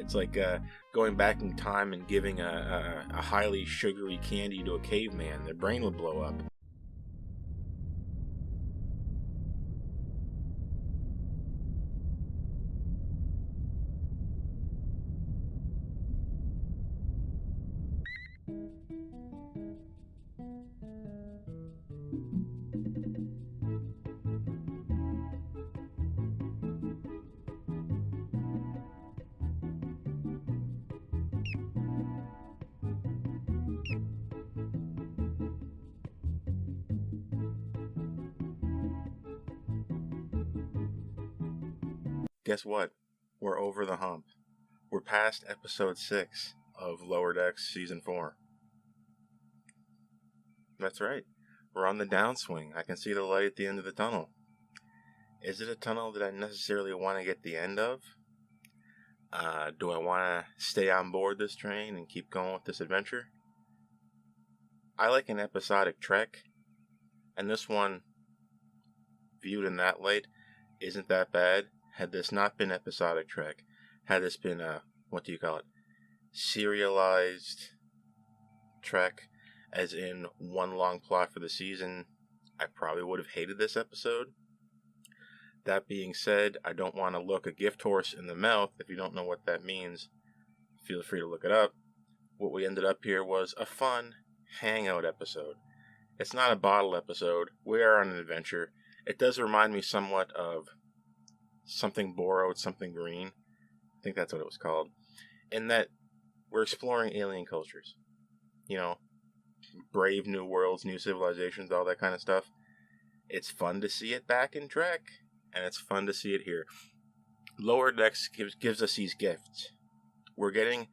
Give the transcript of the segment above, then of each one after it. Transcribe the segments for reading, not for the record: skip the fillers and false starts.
It's like going back in time and giving a highly sugary candy to a caveman. Their brain would blow up. Guess what? We're over the hump. We're past episode 6 of Lower Decks Season 4. That's right. We're on the downswing. I can see the light at the end of the tunnel. Is it a tunnel that I necessarily want to get the end of? Do I want to stay on board this train and keep going with this adventure? I like an episodic trek, and this one, viewed in that light, isn't that bad. Had this not been episodic trek, had this been serialized trek, as in one long plot for the season, I probably would have hated this episode. That being said, I don't want to look a gift horse in the mouth. If you don't know what that means, feel free to look it up. What we ended up here was a fun hangout episode. It's not a bottle episode. We are on an adventure. It does remind me somewhat of Something Borrowed, Something Green. I think that's what it was called. In that we're exploring alien cultures. You know, brave new worlds, new civilizations, all that kind of stuff. It's fun to see it back in Trek, and it's fun to see it here. Lower Decks gives us these gifts. We're getting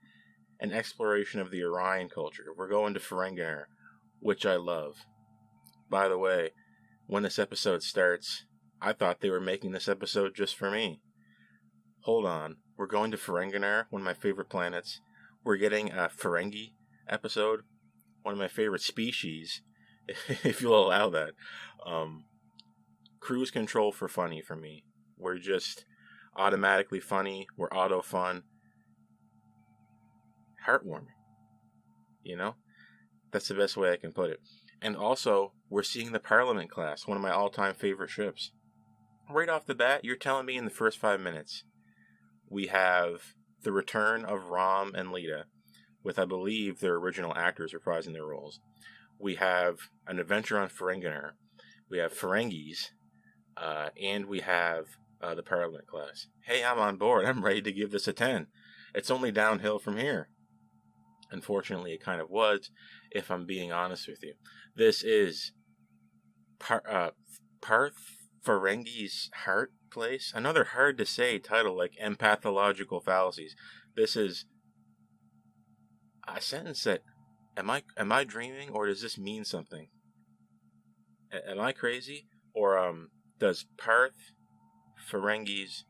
an exploration of the Orion culture. We're going to Ferengi, which I love. By the way, when this episode starts, I thought they were making this episode just for me. Hold on. We're going to Ferengi, one of my favorite planets. We're getting a Ferengi episode, one of my favorite species, if you'll allow that. Cruise control for funny for me. We're just automatically funny. We're auto fun. Heartwarming. You know? That's the best way I can put it. And also, we're seeing the Parliament class, one of my all-time favorite ships. Right off the bat, you're telling me in the first 5 minutes, we have the return of Rom and Leeta, with, I believe, their original actors reprising their roles. We have an adventure on Ferengi. We have Ferengis, and we have the Parliament class. Hey, I'm on board. I'm ready to give this a 10. It's only downhill from here. Unfortunately, it kind of was, if I'm being honest with you. This is Parth Ferengi's Heart Place. Another hard to say title, like Empathological Fallacies. This is a sentence that, am I dreaming, or does this mean something? Am I crazy? Or does Parth Ferengi's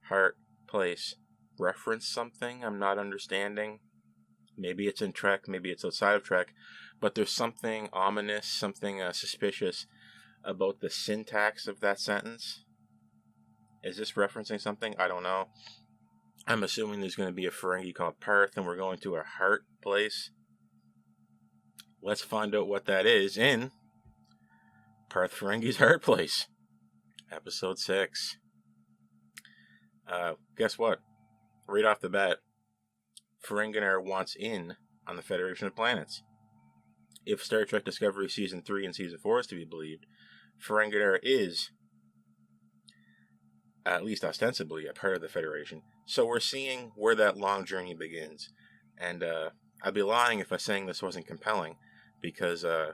Heart Place reference something I'm not understanding? Maybe it's in Trek, maybe it's outside of Trek, but there's something ominous, something suspicious about the syntax of that sentence. Is this referencing something? I don't know. I'm assuming there's going to be a Ferengi called Parth, and we're going to a heart place. Let's find out what that is in Parth Ferengi's Heart Place, episode 6. Guess what? Right off the bat, Ferengi wants in on the Federation of Planets. If Star Trek Discovery Season 3 and Season 4 is to be believed, Ferengi is, at least ostensibly, a part of the Federation. So we're seeing where that long journey begins. And I'd be lying if I was saying this wasn't compelling, because, I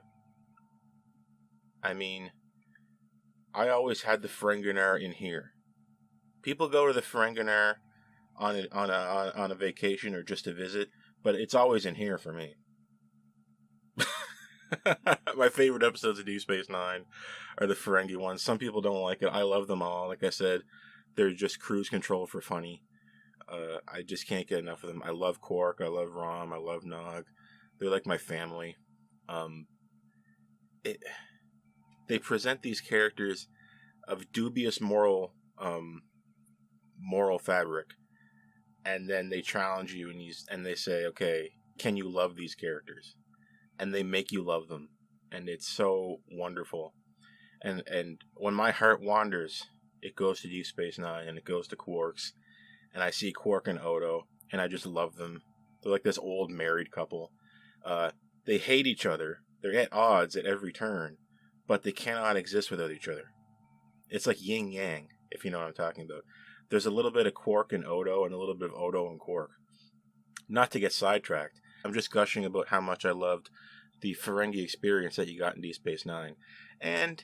always had the Ferengi in here. People go to the Ferengi on a vacation or just to visit, but it's always in here for me. My favorite episodes of Deep Space Nine are the Ferengi ones. Some people don't like it. I love them all. Like I said, they're just cruise control for funny. I just can't get enough of them. I love Quark. I love Rom. I love Nog. They're like my family. They present these characters of dubious moral fabric and then they challenge you, and they say, okay, can you love these characters? And they make you love them, and it's so wonderful. And when my heart wanders, it goes to Deep Space Nine, and it goes to Quarks, and I see Quark and Odo, and I just love them. They're like this old married couple. They hate each other. They're at odds at every turn, but they cannot exist without each other. It's like yin yang, if you know what I'm talking about. There's a little bit of Quark and Odo, and a little bit of Odo and Quark. Not to get sidetracked, I'm just gushing about how much I loved the Ferengi experience that you got in Deep Space Nine. And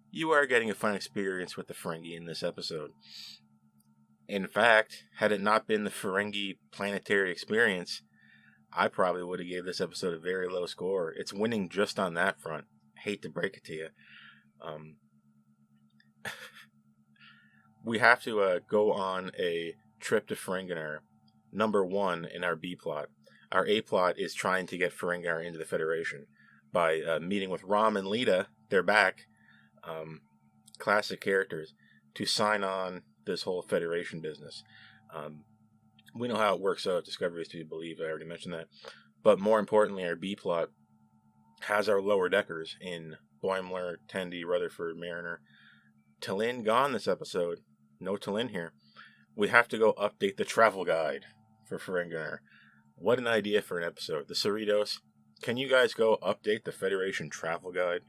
you are getting a fun experience with the Ferengi in this episode. In fact, had it not been the Ferengi planetary experience, I probably would have gave this episode a very low score. It's winning just on that front. Hate to break it to you. We have to go on a trip to Ferenginar, number 1 in our B plot. Our A plot is trying to get Ferenginar into the Federation by meeting with Rom and Leeta. They're back, classic characters, to sign on this whole Federation business. We know how it works out. Discovery is to be believed. I already mentioned that. But more importantly, our B plot has our lower deckers in Boimler, Tendi, Rutherford, Mariner. T'Lyn gone this episode. No T'Lyn here. We have to go update the travel guide for Ferenginar. What an idea for an episode. The Cerritos. Can you guys go update the Federation travel guide?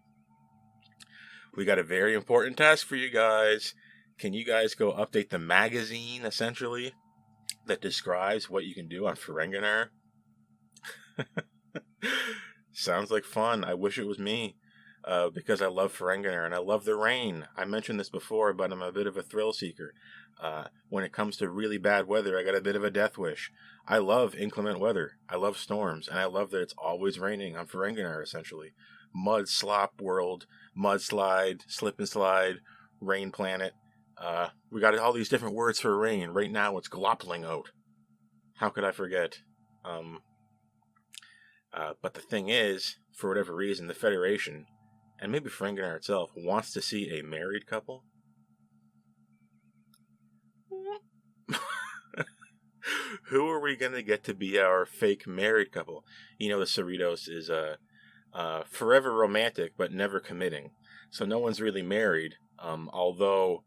We got a very important task for you guys. Can you guys go update the magazine, essentially, that describes what you can do on Ferenginar? Sounds like fun. I wish it was me. Because I love Ferenginar and I love the rain. I mentioned this before, but I'm a bit of a thrill seeker. When it comes to really bad weather, I got a bit of a death wish. I love inclement weather. I love storms, and I love that it's always raining on Ferenginar, essentially. Mud slop world, mudslide, slip and slide, rain planet. We got all these different words for rain. Right now it's gloppling out. How could I forget? But the thing is, for whatever reason, the Federation, and maybe Ferenginar itself, wants to see a married couple. Who are we going to get to be our fake married couple? You know, the Cerritos is forever romantic, but never committing. So no one's really married, although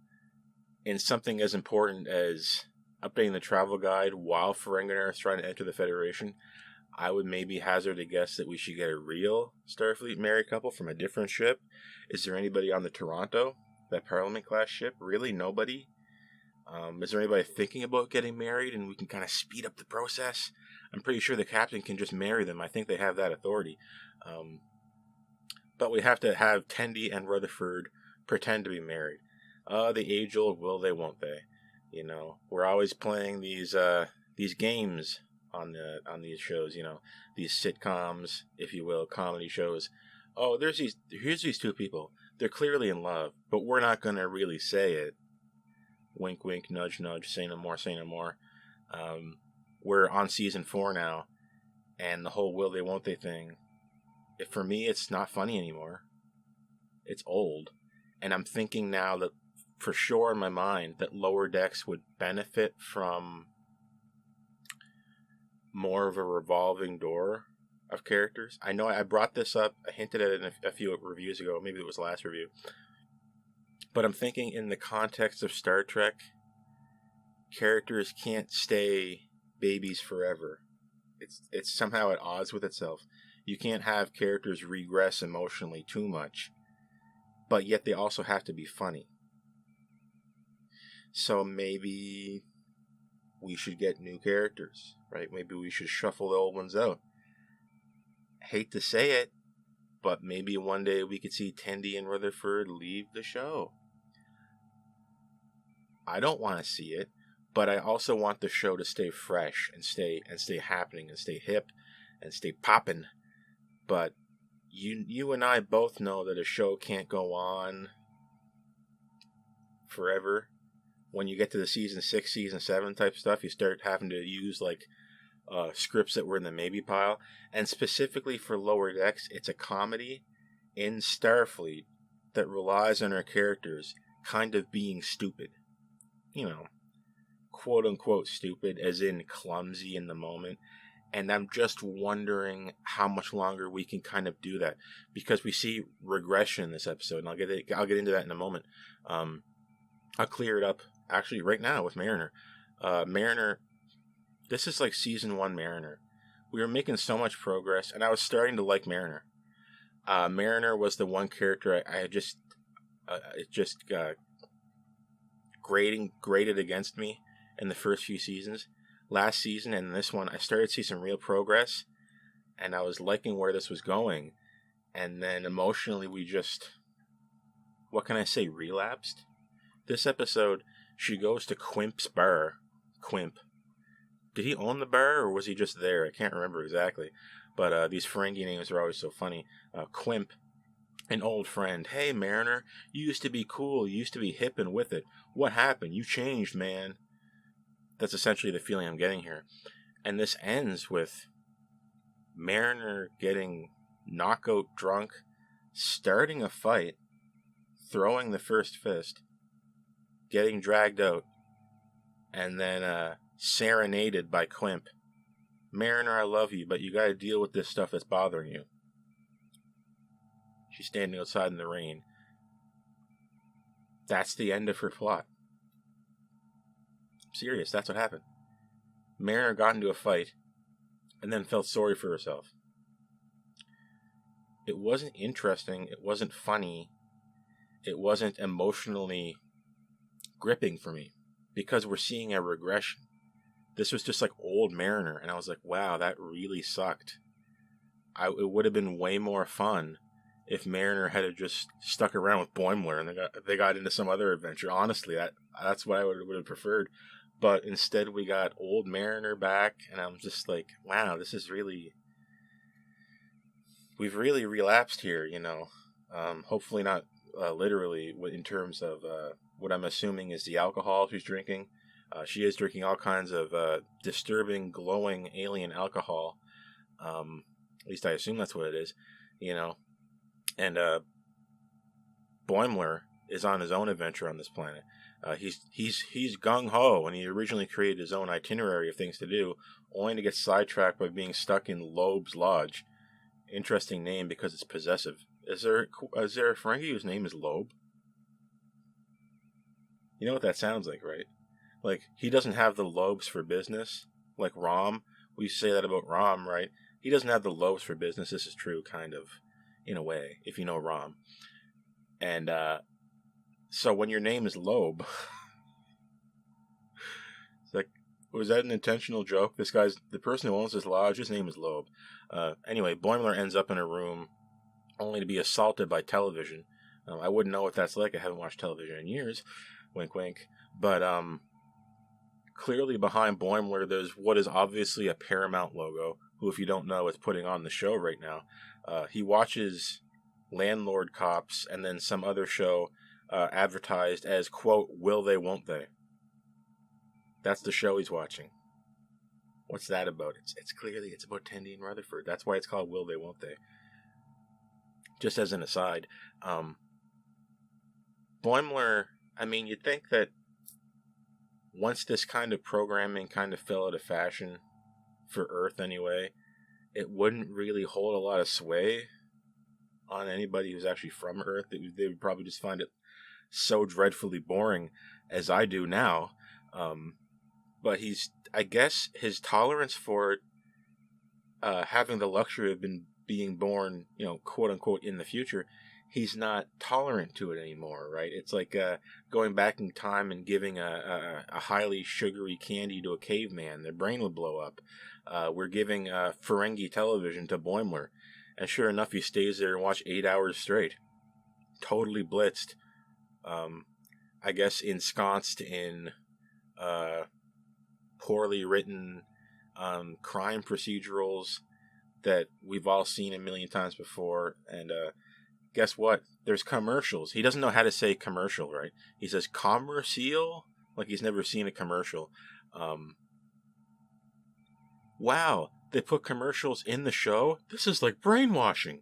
in something as important as updating the travel guide while Ferenginar is trying to enter the Federation, I would maybe hazard a guess that we should get a real Starfleet married couple from a different ship. Is there anybody on the Toronto, that Parliament class ship? Really? Nobody? Is there anybody thinking about getting married and we can kind of speed up the process? I'm pretty sure the captain can just marry them. I think they have that authority. But we have to have Tendi and Rutherford pretend to be married. The age-old will they, won't they? You know, we're always playing these games on these shows, you know, these sitcoms, if you will, comedy shows. Oh, here's these two people. They're clearly in love, but we're not going to really say it. Wink, wink, nudge, nudge, say no more, say no more. We're on season 4 now, and the whole will they, won't they thing, for me, it's not funny anymore. It's old. And I'm thinking now that, for sure in my mind, that Lower Decks would benefit from more of a revolving door of characters. I know I brought this up, I hinted at it in a few reviews ago, maybe it was the last review. But I'm thinking in the context of Star Trek, characters can't stay babies forever. It's somehow at odds with itself. You can't have characters regress emotionally too much, but yet they also have to be funny. So maybe we should get new characters, right? Maybe we should shuffle the old ones out. Hate to say it, but maybe one day we could see Tendi and Rutherford leave the show. I don't want to see it, but I also want the show to stay fresh and stay happening and stay hip and stay popping. But you and I both know that a show can't go on forever. When you get to the season 6, season 7 type stuff, you start having to use like scripts that were in the maybe pile. And specifically for Lower Decks, it's a comedy in Starfleet that relies on our characters kind of being stupid. You know, quote-unquote stupid, as in clumsy in the moment. And I'm just wondering how much longer we can kind of do that. Because we see regression in this episode, and I'll get into that in a moment. I'll clear it up, actually, right now with Mariner. Mariner, this is like Season 1 Mariner. We were making so much progress, and I was starting to like Mariner. Mariner was the one character I just graded against me in the first few seasons. Last season and this one, I started to see some real progress, and I was liking where this was going. And then emotionally, we just, what can I say, relapsed. This episode, she goes to Quimp's bar. Quimp. Did he own the bar, or was he just there? I can't remember exactly. But these Ferengi names are always so funny. Quimp, an old friend. Hey, Mariner, you used to be cool. You used to be hip and with it. What happened? You changed, man. That's essentially the feeling I'm getting here. And this ends with Mariner getting knockout drunk, starting a fight, throwing the first fist, getting dragged out, and then serenaded by Quimp. Mariner, I love you, but you gotta deal with this stuff that's bothering you. She's standing outside in the rain. That's the end of her plot. I'm serious, that's what happened. Mariner got into a fight, and then felt sorry for herself. It wasn't interesting, it wasn't funny, it wasn't emotionally gripping for me, because we're seeing a regression. This was just like old Mariner, and I was like, wow, that really sucked. It would have been way more fun if Mariner had just stuck around with Boimler and they got into some other adventure. Honestly, that's what I would have preferred. But instead, we got old Mariner back, and I'm just like, wow, this is really... We've really relapsed here, you know. Hopefully not literally in terms of what I'm assuming is the alcohol she's drinking. She is drinking all kinds of disturbing, glowing alien alcohol. At least I assume that's what it is, you know. And Boimler is on his own adventure on this planet. He's gung-ho, and he originally created his own itinerary of things to do, only to get sidetracked by being stuck in Loeb's Lodge. Interesting name because it's possessive. Is there a Ferengi whose name is Loeb? You know what that sounds like, right? Like, he doesn't have the lobes for business, like Rom. We say that about Rom, right? He doesn't have the lobes for business. This is true, kind of, in a way, if you know Rom. And, so when your name is Loeb, it's like, was that an intentional joke? The person who owns this lodge, his name is Loeb. Anyway, Boimler ends up in a room only to be assaulted by television. I wouldn't know what that's like. I haven't watched television in years. Wink, wink. But, clearly behind Boimler, there's what is obviously a Paramount logo, who, if you don't know, is putting on the show right now. He watches Landlord Cops and then some other show advertised as, quote, Will They, Won't They? That's the show he's watching. What's that about? It's clearly, it's about Tendi and Rutherford. That's why it's called Will They, Won't They? Just as an aside, Boimler, I mean, you'd think that once this kind of programming kind of fell out of fashion, for Earth anyway, it wouldn't really hold a lot of sway on anybody who's actually from Earth. They would probably just find it so dreadfully boring, as I do now. But I guess his tolerance for it, having the luxury of being born, you know, quote unquote, in the future, he's not tolerant to it anymore, right? It's like going back in time and giving a highly sugary candy to a caveman. Their brain would blow up. We're giving Ferengi television to Boimler. And sure enough, he stays there and watches 8 hours straight. Totally blitzed. I guess ensconced in poorly written crime procedurals that we've all seen a million times before. And guess what? There's commercials. He doesn't know how to say commercial, right? He says commercial, like he's never seen a commercial. Wow, they put commercials in the show? This is like brainwashing.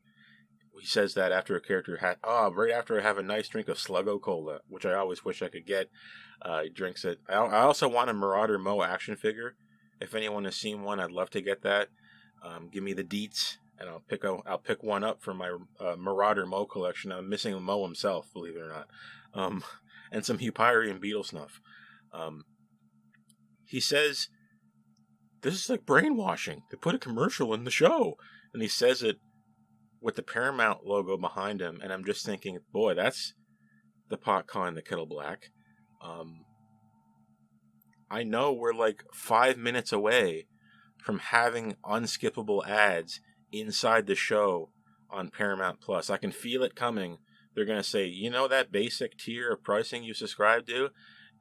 he says that after a character had, right after I have a nice drink of Sluggo Cola, which I always wish I could get. He drinks it. I also want a Marauder Mo action figure. If anyone has seen one, I'd love to get that. Give me the deets, and I'll pick one up for my Marauder Mo collection. I'm missing Mo himself, believe it or not, and some Hyperion beetle snuff. He says, "This is like brainwashing. They put a commercial in the show," and he says it with the Paramount logo behind him, and I'm just thinking, boy, that's the pot calling the kettle black. I know we're like 5 minutes away from having unskippable ads inside the show on Paramount Plus. I can feel it coming. They're going to say, you know that basic tier of pricing you subscribe to?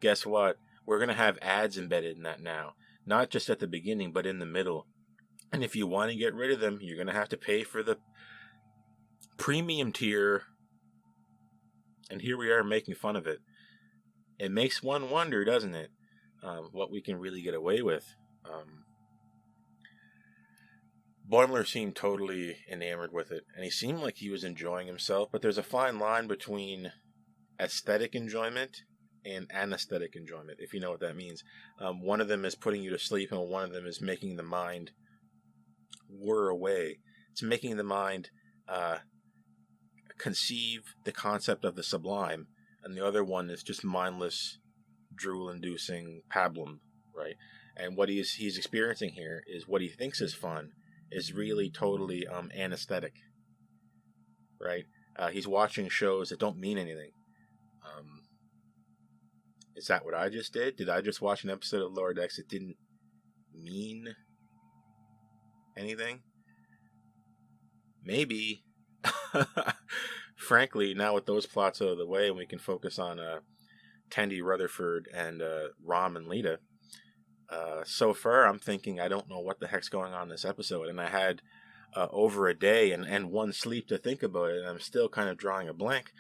Guess what? We're going to have ads embedded in that now. Not just at the beginning, but in the middle. And if you want to get rid of them, you're going to have to pay for the premium tier. And here we are making fun of it. It makes one wonder, doesn't it? What we can really get away with. Boimler seemed totally enamored with it, and he seemed like he was enjoying himself, but there's a fine line between aesthetic enjoyment and anesthetic enjoyment, if you know what that means. One of them is putting you to sleep, and one of them is making the mind whir away. It's making the mind conceive the concept of the sublime, and the other one is just mindless, drool-inducing pablum, right? And what he's experiencing here is what he thinks is fun is really totally anesthetic, right? He's watching shows that don't mean anything. Is that what I just did? Did I just watch an episode of Lower Decks that didn't mean anything? Maybe. Frankly, now with those plots out of the way and we can focus on Tendi, Rutherford, and Rom and Leeta, so far I'm thinking I don't know what the heck's going on in this episode, and I had over a day and one sleep to think about it, and I'm still kind of drawing a blank.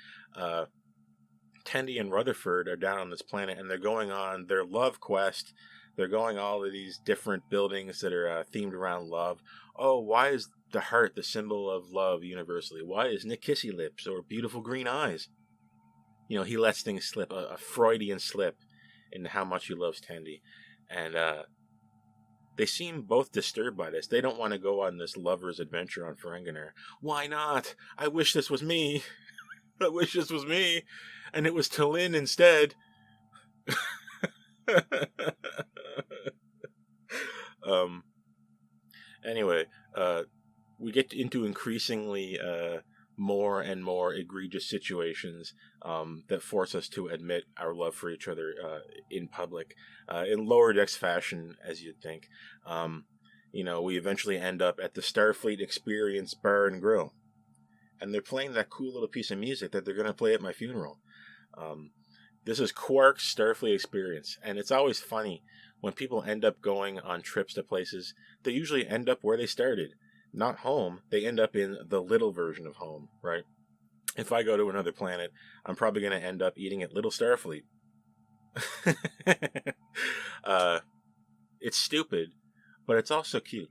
Tendi and Rutherford are down on this planet, and they're going on their love quest. They're going all of these different buildings that are themed around love. Oh, why is the heart the symbol of love universally? Why is Nick Kissy Lips or beautiful green eyes? You know, he lets things slip, a Freudian slip into how much he loves Tendi. And they seem both disturbed by this. They don't want to go on this lover's adventure on Ferengi. Why not? I wish this was me. I wish this was me. And it was Tallinn instead. Anyway, we get into increasingly more and more egregious situations that force us to admit our love for each other in public, in Lower Decks fashion, as you'd think. We eventually end up at the Starfleet Experience Bar and Grill, and they're playing that cool little piece of music that they're going to play at my funeral. This is Quark's Starfleet Experience, and it's always funny when people end up going on trips to places. They usually end up where they started. Not home, they end up in the little version of home, right? If I go to another planet, I'm probably going to end up eating at Little Starfleet. It's stupid, but it's also cute.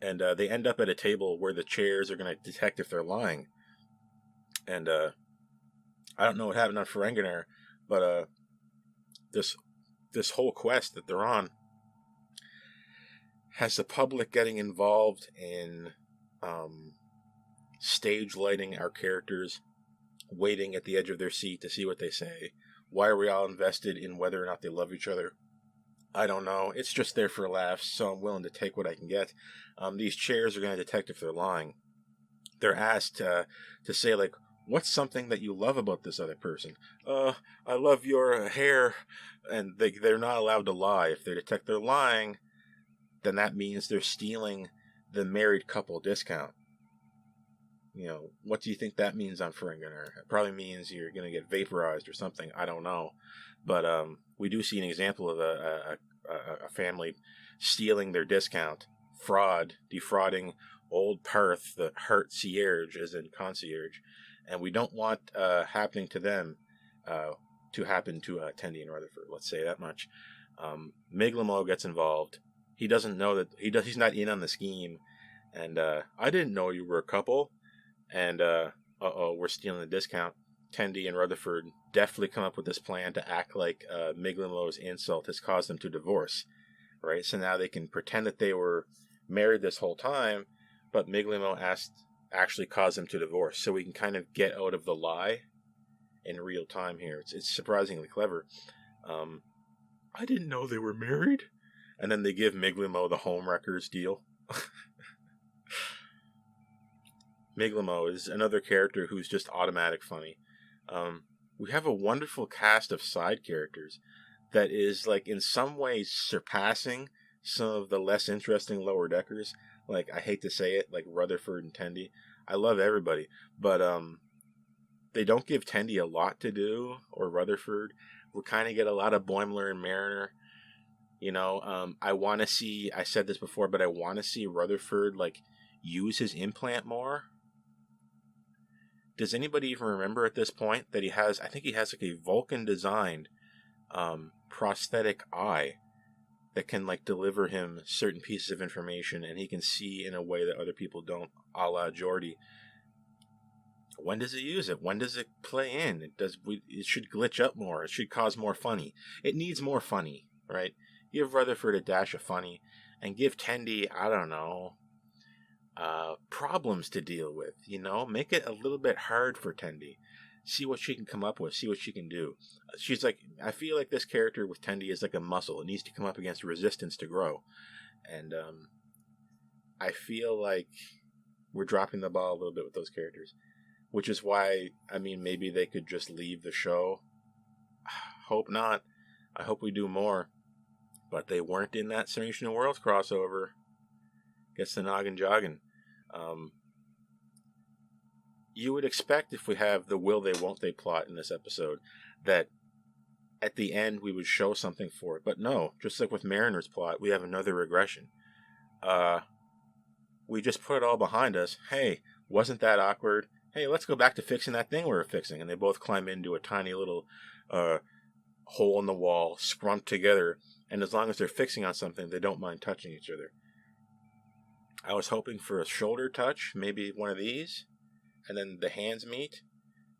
And they end up at a table where the chairs are going to detect if they're lying. And I don't know what happened on Ferengi, but this whole quest that they're on has the public getting involved in stage lighting our characters, waiting at the edge of their seat to see what they say. Why are we all invested in whether or not they love each other? I don't know. It's just there for laughs, so I'm willing to take what I can get. These chairs are going to detect if they're lying. They're asked to say, like, what's something that you love about this other person? I love your hair. And they're not allowed to lie. If they detect they're lying, then that means they're stealing the married couple discount. What do you think that means on Ferengi? It probably means you're going to get vaporized or something. I don't know. But we do see an example of a family stealing their discount. Defrauding old Parth, the heart cierge, as in concierge. And we don't want happening to them to happen to Tendi and Rutherford. Let's say that much. Miglamo gets involved. He doesn't know that he's not in on the scheme, and I didn't know you were a couple. And, we're stealing the discount. Tendi and Rutherford definitely come up with this plan to act like Miglimo's insult has caused them to divorce, right? So now they can pretend that they were married this whole time, but Miglimo actually caused them to divorce. So we can kind of get out of the lie in real time here. It's surprisingly clever. I didn't know they were married. And then they give Miglimo the home wreckers deal. Miglimo is another character who's just automatic funny. We have a wonderful cast of side characters that is, like, in some ways surpassing some of the less interesting lower deckers. Like, I hate to say it, like Rutherford and Tendi. I love everybody, but they don't give Tendi a lot to do, or Rutherford. We kind of get a lot of Boimler and Mariner. You know, I want to see, I said this before, but I want to see Rutherford, like, use his implant more. Does anybody even remember at this point that I think he has like a Vulcan-designed prosthetic eye that can, like, deliver him certain pieces of information, and he can see in a way that other people don't, a la Geordi. When does it use it? When does it play in? It should glitch up more. It should cause more funny. It needs more funny, right? Give Rutherford a dash of funny, and give Tendi, I don't know, problems to deal with, you know? Make it a little bit hard for Tendi. See what she can come up with. See what she can do. She's like, I feel like this character with Tendi is like a muscle. It needs to come up against resistance to grow. And I feel like we're dropping the ball a little bit with those characters. Which is why, I mean, maybe they could just leave the show. Hope not. I hope we do more. But they weren't in that Serenity of Worlds crossover. Gets the noggin jogging. You would expect, if we have the will they won't they plot in this episode, that at the end we would show something for it. But no, just like with Mariner's plot, we have another regression. We just put it all behind us. Hey, wasn't that awkward? Hey, let's go back to fixing that thing we were fixing. And they both climb into a tiny little hole in the wall, scrumped together. And as long as they're fixing on something, they don't mind touching each other. I was hoping for a shoulder touch, maybe one of these. And then the hands meet.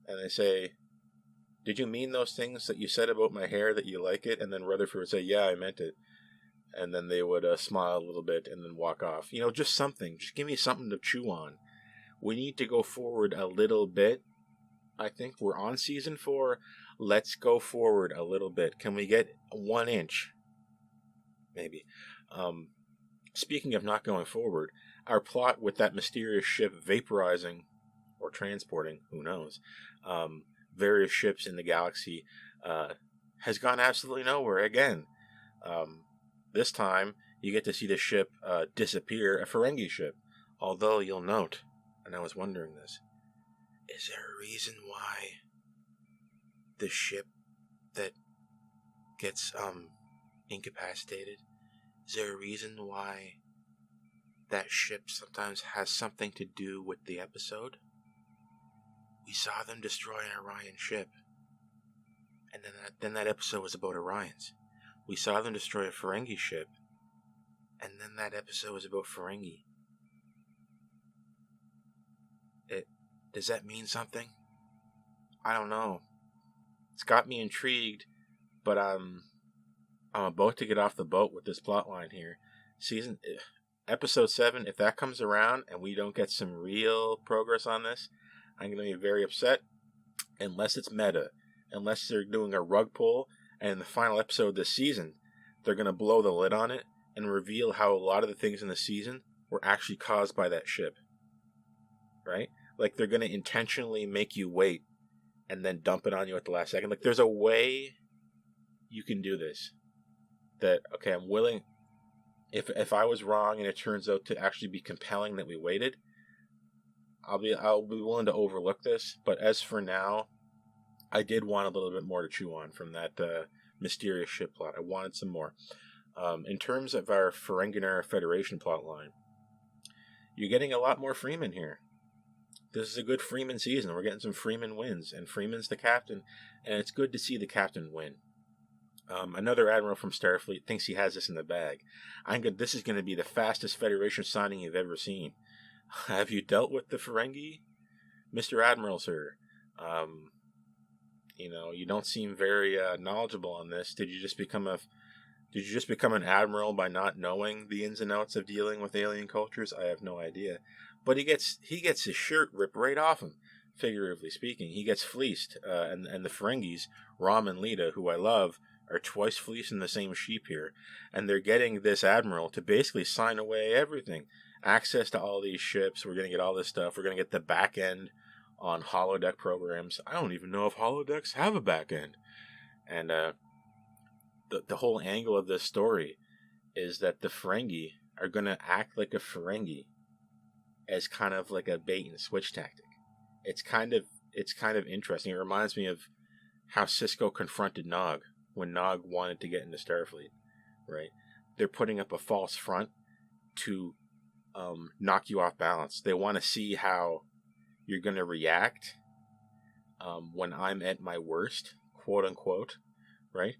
And they say, did you mean those things that you said about my hair, that you like it? And then Rutherford would say, yeah, I meant it. And then they would smile a little bit and then walk off. You know, just something. Just give me something to chew on. We need to go forward a little bit. I think we're on season 4. Let's go forward a little bit. Can we get 1 inch? Maybe. Speaking of not going forward, our plot with that mysterious ship vaporizing or transporting, who knows, various ships in the galaxy has gone absolutely nowhere again. This time, you get to see the ship disappear, a Ferengi ship. Although, you'll note, and I was wondering this, is there a reason why the ship that gets incapacitated, is there a reason why that ship sometimes has something to do with the episode? We saw them destroy an Orion ship, and then that episode was about Orions. We saw them destroy a Ferengi ship, and then that episode was about Ferengi. Does that mean something? I don't know. It's got me intrigued, but I'm about to get off the boat with this plotline here. Episode 7, if that comes around and we don't get some real progress on this, I'm going to be very upset. Unless it's meta. Unless they're doing a rug pull, and in the final episode this season, they're going to blow the lid on it and reveal how a lot of the things in the season were actually caused by that ship. Right? Like, they're going to intentionally make you wait and then dump it on you at the last second. Like, there's a way you can do this. That, okay, I'm willing. If I was wrong and it turns out to actually be compelling that we waited, I'll be willing to overlook this. But as for now, I did want a little bit more to chew on from that mysterious ship plot. I wanted some more. In terms of our Ferengi Federation plotline, you're getting a lot more Freeman here. This is a good Freeman season. We're getting some Freeman wins, and Freeman's the captain, and it's good to see the captain win. Another admiral from Starfleet thinks he has this in the bag. This is going to be the fastest Federation signing you've ever seen. Have you dealt with the Ferengi? Mr. Admiral, sir, you don't seem very knowledgeable on this. Did you just become an admiral by not knowing the ins and outs of dealing with alien cultures? I have no idea. But he gets his shirt ripped right off him, figuratively speaking. He gets fleeced, and the Ferengis, Rom and Leeta, who I love, are twice fleecing the same sheep here, and they're getting this admiral to basically sign away everything, access to all these ships. We're gonna get all this stuff. We're gonna get the back end on holodeck programs. I don't even know if holodecks have a back end. And the whole angle of this story is that the Ferengi are gonna act like a Ferengi as kind of like a bait and switch tactic. It's kind of interesting. It reminds me of how Cisco confronted Nog when Nog wanted to get into Starfleet, right? They're putting up a false front to knock you off balance. They want to see how you're going to react when I'm at my worst, quote unquote, right?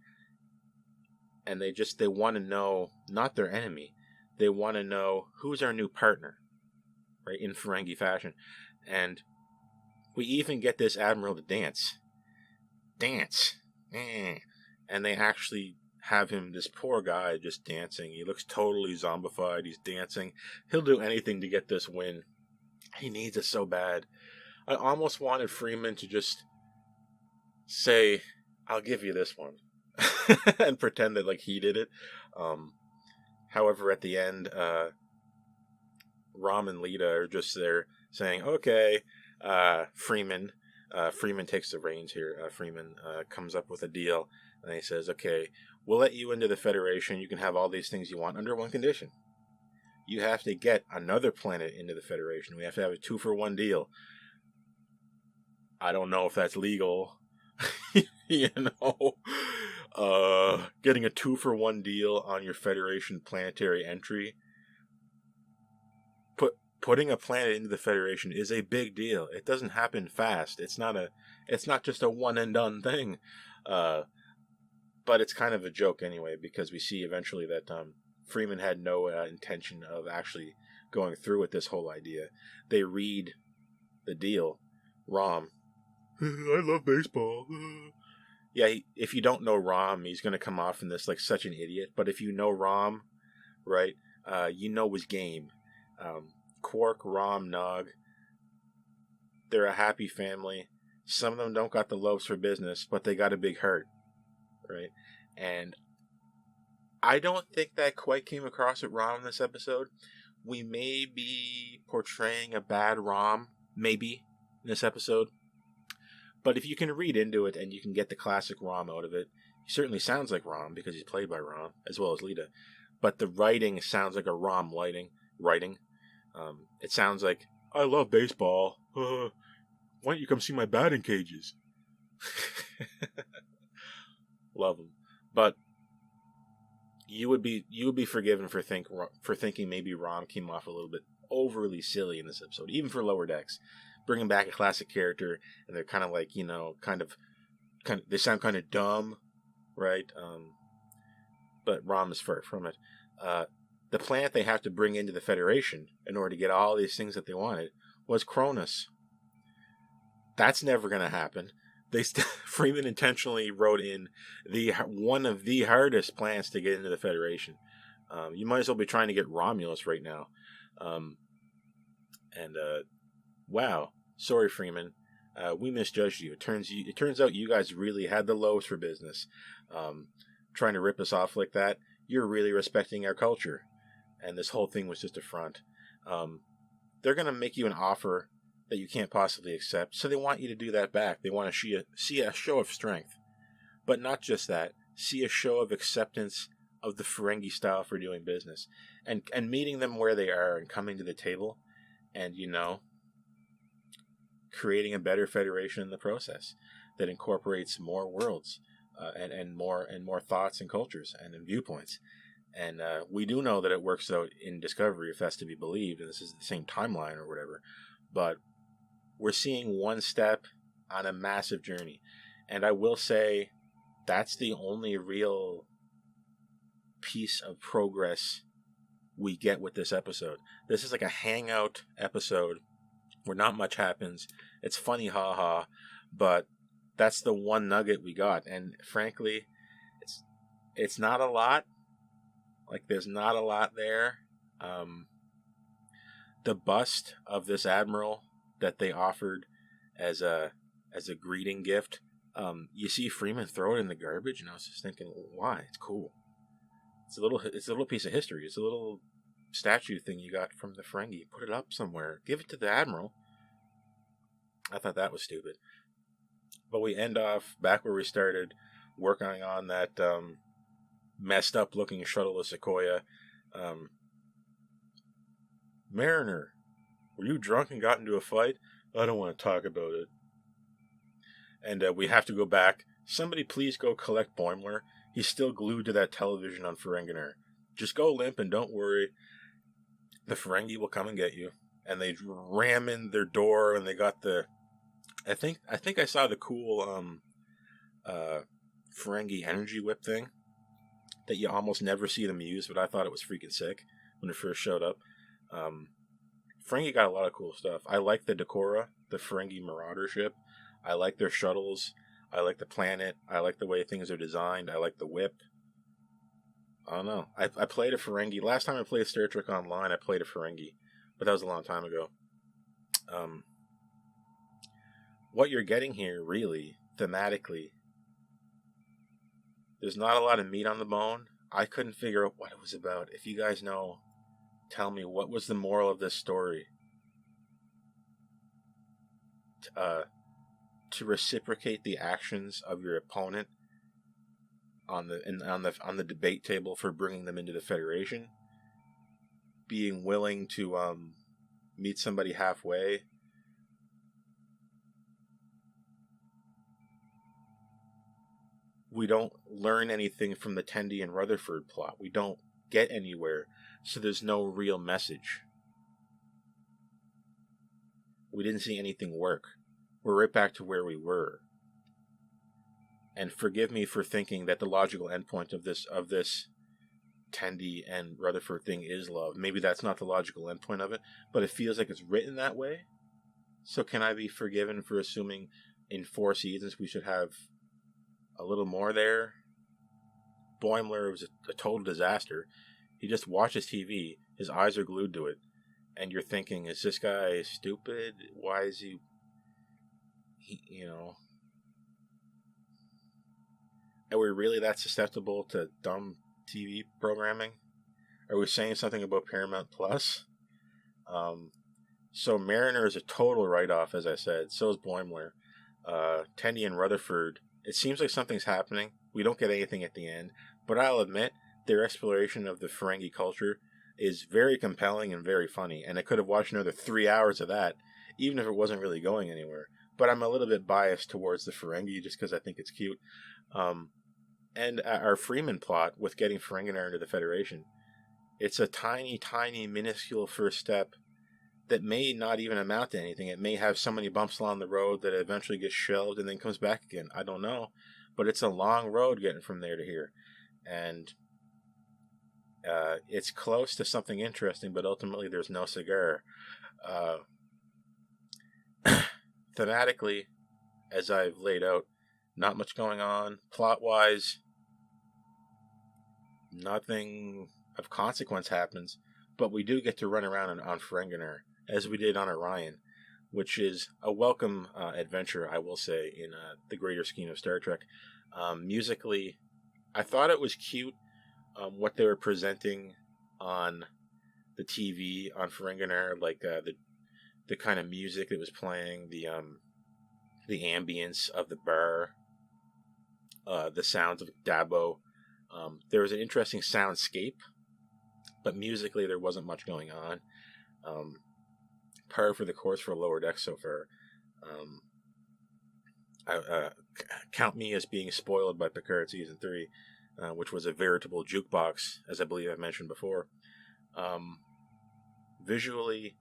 And they want to know, not their enemy, they want to know who's our new partner, right, in Ferengi fashion. And we even get this admiral to dance. And they actually have him, this poor guy, just dancing. He looks totally zombified. He's dancing. He'll do anything to get this win. He needs it so bad. I almost wanted Freeman to just say, I'll give you this one. And pretend that like he did it. However, at the end, Rom and Leeta are just there saying, okay, Freeman takes the reins here. Freeman comes up with a deal, and he says, okay, we'll let you into the Federation. You can have all these things you want under one condition. You have to get another planet into the Federation. We have to have a 2-for-1 deal. I don't know if that's legal. Getting a 2-for-1 deal on your Federation planetary entry. Putting a planet into the Federation is a big deal. It doesn't happen fast. It's not just a one and done thing. But it's kind of a joke anyway, because we see eventually that Freeman had no intention of actually going through with this whole idea. They read the deal. Rom, I love baseball. Yeah, if you don't know Rom, he's going to come off in this like such an idiot. But if you know Rom, right, you know his game. Quark, Rom, Nog, they're a happy family. Some of them don't got the loaves for business, but they got a big heart, right? And I don't think that quite came across with Rom in this episode. We may be portraying a bad Rom, maybe, in this episode. But if you can read into it and you can get the classic Rom out of it, he certainly sounds like Rom because he's played by Rom, as well as Leeta. But the writing sounds like a Rom writing. It sounds like, I love baseball. Why don't you come see my batting cages? Love them. But you would be forgiven for thinking maybe Rom came off a little bit overly silly in this episode, even for Lower Decks. Bringing back a classic character, and they're kind of like, they sound kind of dumb, right? But Rom is far from it. The planet they have to bring into the Federation in order to get all these things that they wanted was Cronus. That's never going to happen. Freeman intentionally wrote in one of the hardest planets to get into the Federation. You might as well be trying to get Romulus right now. Wow. Sorry, Freeman. We misjudged you. It turns out you guys really had the loaves for business. Trying to rip us off like that. You're really respecting our culture. And this whole thing was just a front. They're going to make you an offer that you can't possibly accept. So they want you to do that back. They want to see a show of strength. But not just that. See a show of acceptance of the Ferengi style for doing business. And meeting them where they are and coming to the table. And, creating a better Federation in the process that incorporates more worlds and more thoughts and cultures and viewpoints. And we do know that it works out in Discovery, if that's to be believed, and this is the same timeline or whatever. But we're seeing one step on a massive journey. And I will say that's the only real piece of progress we get with this episode. This is like a hangout episode where not much happens. It's funny, haha, but that's the one nugget we got. And frankly, it's not a lot. Like, there's not a lot there. The bust of this admiral that they offered as a greeting gift, you see Freeman throw it in the garbage, and I was just thinking, why? It's cool. It's a little piece of history. It's a little statue thing you got from the Ferengi. Put it up somewhere. Give it to the admiral. I thought that was stupid. But we end off back where we started, working on that messed up looking shuttle of Sequoia. Mariner, were you drunk and got into a fight? I don't want to talk about it. And we have to go back. Somebody please go collect Boimler. He's still glued to that television on Ferengi. Just go limp and don't worry. The Ferengi will come and get you. And they ram in their door, and they got the... I think I saw the cool Ferengi energy whip thing that you almost never see them use, but I thought it was freaking sick when it first showed up. Ferengi got a lot of cool stuff. I like the Decora, the Ferengi Marauder ship. I like their shuttles. I like the planet. I like the way things are designed. I like the whip. I don't know. I played a Ferengi. Last time I played Star Trek Online, I played a Ferengi. But that was a long time ago. What you're getting here, really, thematically, there's not a lot of meat on the bone. I couldn't figure out what it was about. If you guys know, tell me, what was the moral of this story? To reciprocate the actions of your opponent on the debate table for bringing them into the Federation, being willing to meet somebody halfway. We don't learn anything from the Tendi and Rutherford plot. We don't get anywhere, so there's no real message. We didn't see anything work. We're right back to where we were. And forgive me for thinking that the logical endpoint of this Tendi and Rutherford thing is love. Maybe that's not the logical endpoint of it, but it feels like it's written that way. So can I be forgiven for assuming in 4 seasons we should have a little more there? Boimler was a total disaster. He just watches TV. His eyes are glued to it. And you're thinking, is this guy stupid? Why is he are we really that susceptible to dumb TV programming? Are we saying something about Paramount Plus? So Mariner is a total write-off, as I said. So is Boimler. Tendi and Rutherford, it seems like something's happening. We don't get anything at the end. But I'll admit, their exploration of the Ferengi culture is very compelling and very funny. And I could have watched another 3 hours of that, even if it wasn't really going anywhere. But I'm a little bit biased towards the Ferengi just because I think it's cute. And our Freeman plot with getting Ferengi into the Federation, it's a tiny, tiny, minuscule first step that may not even amount to anything. It may have so many bumps along the road that it eventually gets shelved and then comes back again. I don't know. But it's a long road getting from there to here. And it's close to something interesting, but ultimately there's no cigar. Thematically, as I've laid out, not much going on. Plot-wise, nothing of consequence happens, but we do get to run around on Ferengi, as we did on Orion, which is a welcome adventure, I will say, in the greater scheme of Star Trek. Musically, I thought it was cute what they were presenting on the TV on Ferengi, like the kind of music that was playing, the ambience of the bar, the sounds of Dabo. There was an interesting soundscape, but musically there wasn't much going on. Par for the course for Lower Decks so far. Count me as being spoiled by Picard Season 3, which was a veritable jukebox, as I believe I've mentioned before. Visually,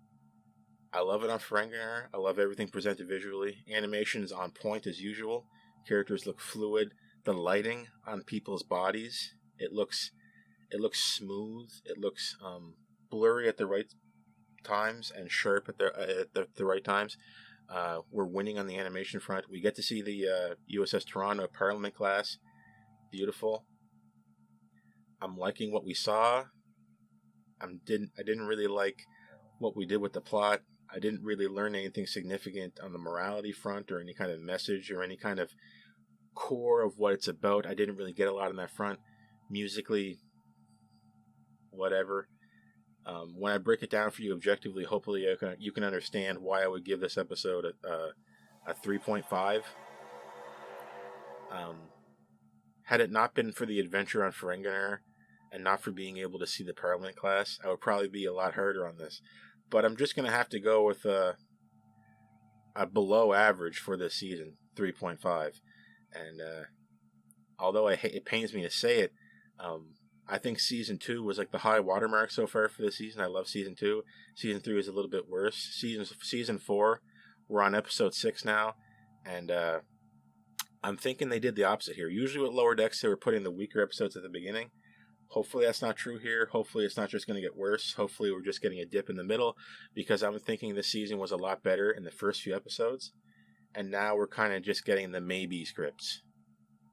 I love it on Ferengi. I love everything presented visually. Animation is on point as usual. Characters look fluid. The lighting on people's bodies, it looks smooth. It looks blurry at the right times and sharp at the right times. We're winning on the animation front. We get to see the U.S.S. Toronto Parliament class. Beautiful. I'm liking what we saw. I didn't really like what we did with the plot. I didn't really learn anything significant on the morality front or any kind of message or any kind of core of what it's about. I didn't really get a lot on that front. Musically, whatever. When I break it down for you objectively, hopefully you can understand why I would give this episode a 3.5. Had it not been for the adventure on Ferengi and not for being able to see the Parliament class, I would probably be a lot harder on this. But I'm just going to have to go with a below average for this season, 3.5. And although it pains me to say it, I think Season 2 was like the high watermark so far for this season. I love Season 2. Season 3 is a little bit worse. Season 4, we're on Episode 6 now, and I'm thinking they did the opposite here. Usually with Lower Decks, they were putting the weaker episodes at the beginning. Hopefully that's not true here. Hopefully it's not just going to get worse. Hopefully we're just getting a dip in the middle, because I'm thinking this season was a lot better in the first few episodes, and now we're kind of just getting the maybe scripts.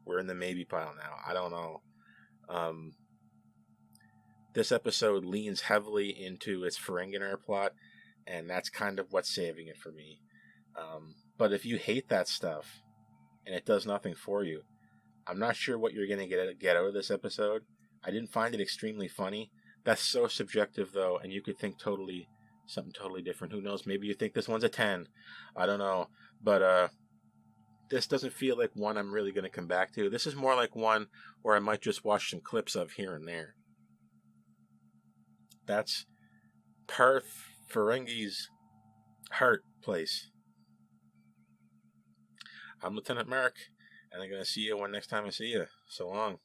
We're in the maybe pile now. I don't know. This episode leans heavily into its Ferengi plot, and that's kind of what's saving it for me. But if you hate that stuff, and it does nothing for you, I'm not sure what you're going to get out of this episode. I didn't find it extremely funny. That's so subjective, though, and you could think something totally different. Who knows? Maybe you think this one's a 10. I don't know. But this doesn't feel like one I'm really going to come back to. This is more like one where I might just watch some clips of here and there. That's Parth, Ferengi's heart place. I'm Lieutenant Mark, and I'm going to see you next time I see you. So long.